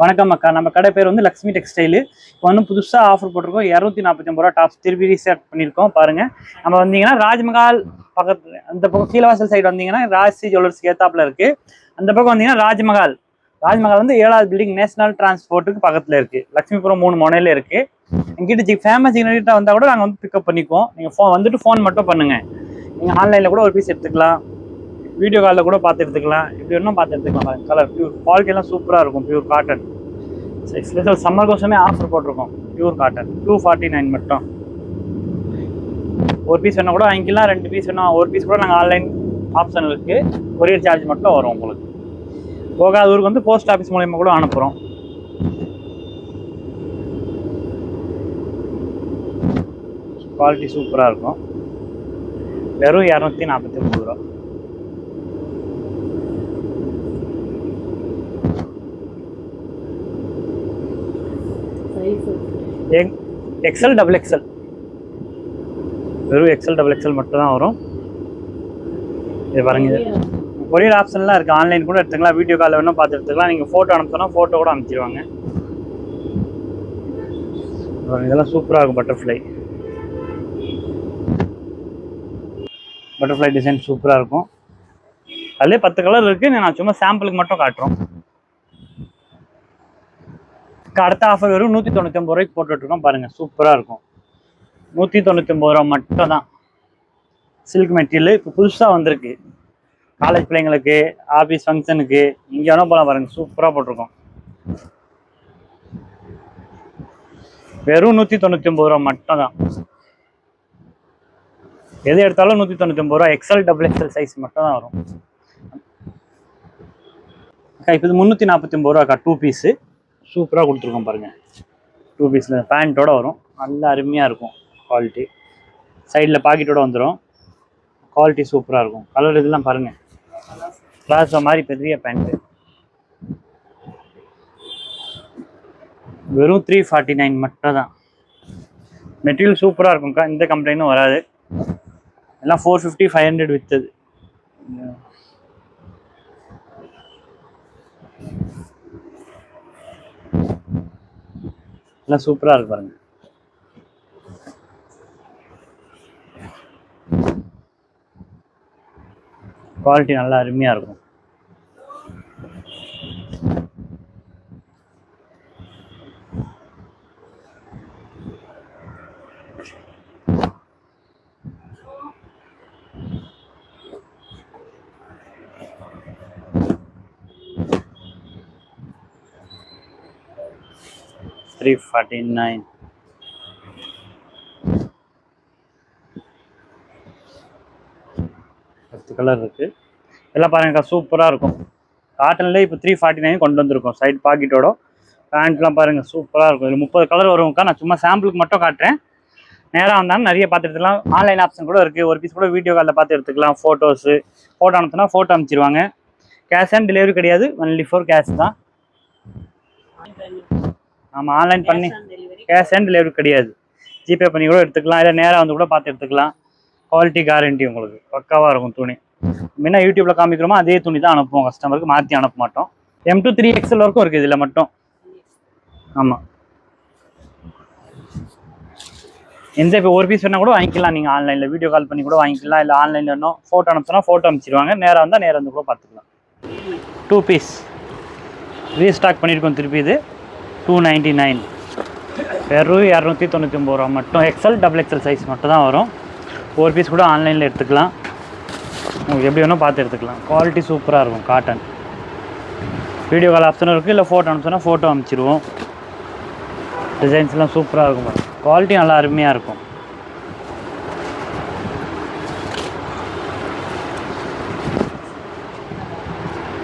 வணக்கம் அக்கா. நம்ம கடை பேர் வந்து லக்ஷ்மி டெக்ஸ்டைலு. இப்போ வந்து புதுசாக ஆஃபர் போட்டிருக்கோம். 249 ரூபா டாப்ஸ் திருப்பி ரீசெட் பண்ணியிருக்கோம். பாருங்க, நம்ம வந்தீங்கன்னா ராஜ்மஹால் பக்கத்தில் அந்த பக்கம் கீழவாசல் சைடு வந்தீங்கன்னா ராசி ஜுவல்லர்ஸ்க்கு ஏத்தாப்புல இருக்கு. அந்த பக்கம் வந்தீங்கன்னா ராஜ்மஹால் வந்து 7வது பில்டிங் நேஷனல் டிரான்ஸ்போர்ட்டுக்கு பக்கத்தில் இருக்கு. லட்சுமிபுரம் 3 முனையில இருக்கு. எங்கிட்ட ஃபேமஸ் ஜெனரேட்டா வந்தால் கூட நாங்கள் வந்து பிக்கப் பண்ணிக்குவோம். நீங்கள் ஃபோன் மட்டும் பண்ணுங்க. நீங்கள் ஆன்லைனில் கூட ஒரு பீஸ் எடுத்துக்கலாம், வீடியோ காலில் கூட பார்த்து எடுத்துக்கலாம், இப்படி ஒன்றும் பார்த்து எடுத்துக்கலாம். கலர் பியூர் குவாலிட்டியெல்லாம் சூப்பராக இருக்கும். பியூர் காட்டன் ஸ்பெஷல் சம்மர் கோசமே ஆஃபர் போட்டிருக்கோம். பியூர் காட்டன் 249 மட்டும். ஒரு பீஸ் வேணால் கூட வாங்கிக்கலாம், 2 பீஸ் வேணா ஒரு பீஸ் கூட நாங்கள் ஆன்லைன் ஆப்ஷன் இருக்குது. கொரியர் சார்ஜ் மட்டும் வரும் உங்களுக்கு. போகாத ஊருக்கு வந்து போஸ்ட் ஆஃபீஸ் மூலயமா கூட அனுப்புகிறோம். குவாலிட்டி சூப்பராக இருக்கும். வெறும் 249 ரூபா. எக்ஸ்எல் டபுள் எக்ஸ்எல், வெறும் எக்ஸ்எல் டபுள் எக்ஸ்எல் மட்டும் தான் வரும். இது பாருங்க, கொரியர் ஆப்ஷன்லாம் இருக்குது. ஆன்லைன் கூட எடுத்துக்கலாம், வீடியோ காலில் வேணால் பார்த்து எடுத்துக்கலாம். நீங்கள் ஃபோட்டோ அனுப்பிச்சோன்னா ஃபோட்டோ கூட அனுப்பிச்சிடுவாங்க. இதெல்லாம் சூப்பராக இருக்கும். பட்டர்ஃப்ளை டிசைன் சூப்பராக இருக்கும். அதிலே 10 கலர் இருக்குது. நான் சும்மா சாம்பிளுக்கு மட்டும் காட்டுறோம். அடுத்த ஆஃபர் வெறும் 199 ரூபாய்க்கு போட்டுட்ருக்கோம். பாருங்கள், சூப்பராக இருக்கும். 199 ரூபா மட்டும் தான். சில்க் மெட்டீரியல் இப்போ புதுசாக வந்திருக்கு. காலேஜ் பிள்ளைங்களுக்கு, ஆஃபீஸ் ஃபங்க்ஷனுக்கு, இங்கே வேணால் போகலாம். பாருங்கள், சூப்பராக போட்டிருக்கோம். வெறும் 199 ரூபா மட்டும் தான். எது எடுத்தாலும் 199 ரூபா. எக்ஸ்எல் டபுள் எக்ஸ்எல் சைஸ் மட்டும் தான் வரும். அக்கா இப்போ இது 349 ரூபாக்கா. 2 பீஸு சூப்பராக கொடுத்துருக்கோம். பாருங்கள், 2 பீஸில் பேண்ட்டோட வரும். நல்லா அருமையாக இருக்கும். குவாலிட்டி சைடில் பாக்கெட்டோட வந்துடும். குவாலிட்டி சூப்பராக இருக்கும். கலர் இதெல்லாம் பாருங்கள், பிளாசோ மாதிரி பெரிய பேண்ட்டு. வெறும் 349 மட்டும் தான். மெட்டீரியல் சூப்பராக இருக்கும்க்கா. இந்த கம்ப்ளைண்ட்டும் வராது. எல்லாம் 450 500 விற்றது. எல்லாம் சூப்பராக இருக்கு. பாருங்க, குவாலிட்டி நல்லா அருமையாக இருக்கும். $349. கலர் இருக்கு. எல்லாம் பாருங்கக்கா, சூப்பராக இருக்கும். காட்டன்லேயே இப்போ 349 கொண்டு வந்திருக்கோம். சைட் பாக்கெட்டோட பேண்ட்லாம் பாருங்கள், சூப்பராக இருக்கும். இதில் 30 கலர் வரும்க்கா. நான் சும்மா சாம்பிளுக்கு மட்டும் காட்டுறேன். நேராக வந்தாலும் நிறைய பார்த்து எடுத்துக்கலாம். ஆன்லைன் ஆப்ஷன் கூட இருக்குது. ஒரு பீஸ் கூட வீடியோ காலில் பார்த்து எடுத்துக்கலாம். ஃபோட்டோ அனுப்புனா ஃபோட்டோ அனுப்பிச்சிருவாங்க. கேஷ் ஆன் டெலிவரி கிடையாது, ஒன்லி ஃபார் கேஷ் தான். ஆமாம், ஆன்லைன் பண்ணி கேஷ் ஆன் டெலிவரி கிடையாது. ஜிபே பண்ணி கூட எடுத்துக்கலாம், இல்லை நேராக வந்து கூட பார்த்து எடுத்துக்கலாம். குவாலிட்டி கேரண்டி உங்களுக்கு பக்காவாக இருக்கும். துணி முன்ன யூடியூப்ல காமிக்கிறோமோ அதே துணி தான் அனுப்புவோம். கஸ்டமருக்கு மாற்றி அனுப்ப மாட்டோம். M to 3XL வரைக்கும் இருக்குது இதில் மட்டும். ஆமாம், எந்த இப்போ ஒரு பீஸ் வேணால் கூட வாங்கிக்கலாம். நீங்கள் ஆன்லைனில் வீடியோ கால் பண்ணி கூட வாங்கிக்கலாம், இல்லை ஆன்லைனில் இன்னும் ஃபோட்டோ அனுப்பிச்சோன்னா ஃபோட்டோ அனுப்பிச்சிடுவாங்க. நேராக வந்தால் நேராக வந்து கூட பார்த்துக்கலாம். 2 பீஸ் ரீஸ்டாக் பண்ணியிருக்கோம். திருப்பி இது 299. வெறும் 299 ரூபா மட்டும். எக்ஸ்எல் டபுள் எக்ஸ்எல் சைஸ் மட்டும் தான் வரும். ஒரு பீஸ் கூட ஆன்லைனில் எடுத்துக்கலாம். உங்களுக்கு எப்படி வேணும் பார்த்து எடுத்துக்கலாம். குவாலிட்டி சூப்பராக இருக்கும். காட்டன் வீடியோ கால் ஆப்ஷனும் இருக்குது, இல்லை ஃபோட்டோ அனுப்பிச்சோன்னா ஃபோட்டோ அனுப்பிச்சிடுவோம். டிசைன்ஸ்லாம் சூப்பராக இருக்கும். குவாலிட்டி நல்லா அருமையாக இருக்கும்.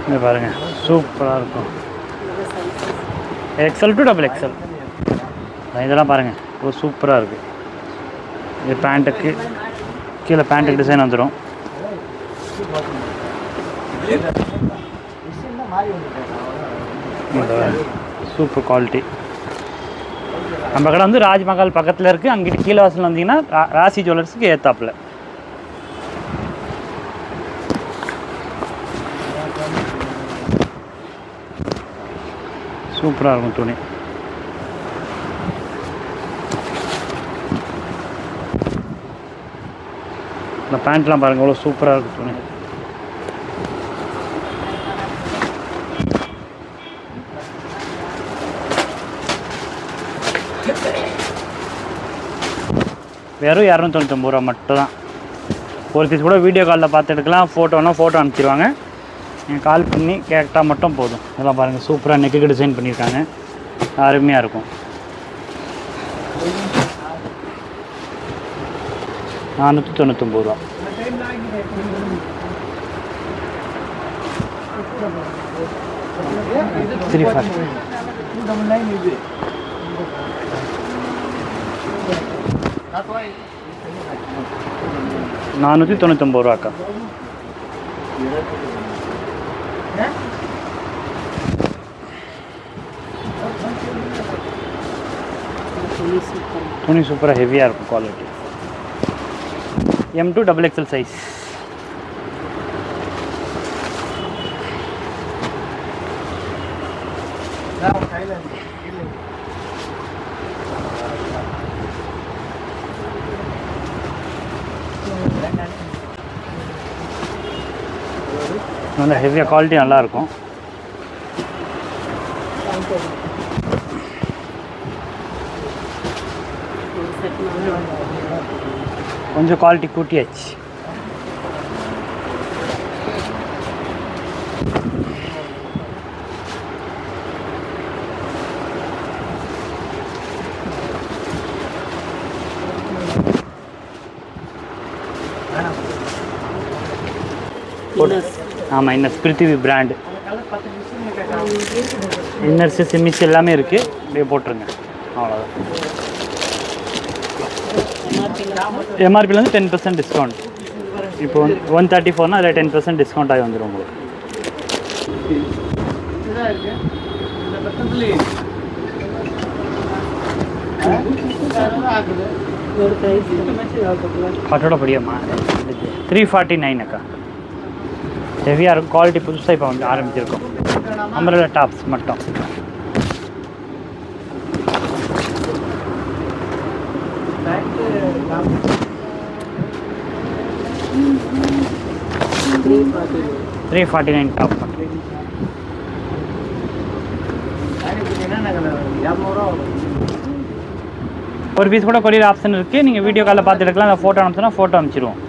இங்கே பாருங்கள், சூப்பராக இருக்கும். எக்ஸ்எல் டு டபுள் எக்ஸ்எல் இதெல்லாம் பாருங்கள், ஒரு சூப்பராக இருக்குது. இது பேண்ட்டுக்கு கீழே பேண்ட்டுக்கு டிசைன் வந்துடும். Super quality. நம்ம கடை வந்து ராஜ்மஹால் பக்கத்தில் இருக்குது. அங்கிட்டு கீழே வாசல் வந்தீங்கன்னா ராசி ஜுவல்லர்ஸுக்கு ஏத்தாப்புல. சூப்பராக இருக்கும் துணி. இந்த பேண்ட்லாம் பாருங்கள் எவ்வளோ சூப்பராக இருக்கும் துணி. வெறும் 299 ரூபா மட்டும் தான். ஒரு பீஸ் கூட வீடியோ காலில் பார்த்து எடுக்கலாம். ஃபோட்டோனா ஃபோட்டோ அனுப்பிச்சிடுவாங்க. நீங்கள் கால் பண்ணி கேட்டால் மட்டும் போதும். இதெல்லாம் பாருங்கள் சூப்பராக நெக்குக்கு டிசைன் பண்ணியிருக்காங்க. அருமையாக இருக்கும். 499 ரூபா. $499 துணி சூப்பராக ஹெவியாக இருக்கும். Quality M2 XXL size. நல்லா ஹெவியாக குவாலிட்டி நல்லாயிருக்கும். கொஞ்சம் குவாலிட்டி கூட்டியாச்சு. ஆமாம், இன்னர்ஸ் பிருத்திவி பிராண்டு. இன்னர்ஸு சிமிஸ் எல்லாமே இருக்குது. அப்படியே போட்டுருங்க, அவ்வளோதான். எம்ஆர்பிலேருந்து 10% டிஸ்கவுண்ட். இப்போ 134னா அதில் 10% டிஸ்கவுண்ட் ஆகி வந்துடும் உங்களுக்கு. கட்டோட படியாம்மா 349 அக்கா. ஹெவியாக இருக்கும். குவாலிட்டி புதுசாக இப்போ வந்து ஆரம்பிச்சிருக்கோம். அம்பரலா டாப்ஸ் மட்டும். $349 டாப். ஒரு பீஸ் கூட கொரியர் ஆப்ஷன் இருக்குது. நீங்கள் வீடியோ காலில் பார்த்து எடுக்கலாம். இல்லை ஃபோட்டோ அனுப்பிச்சுனா ஃபோட்டோ அனுப்பிச்சிடுவோம்.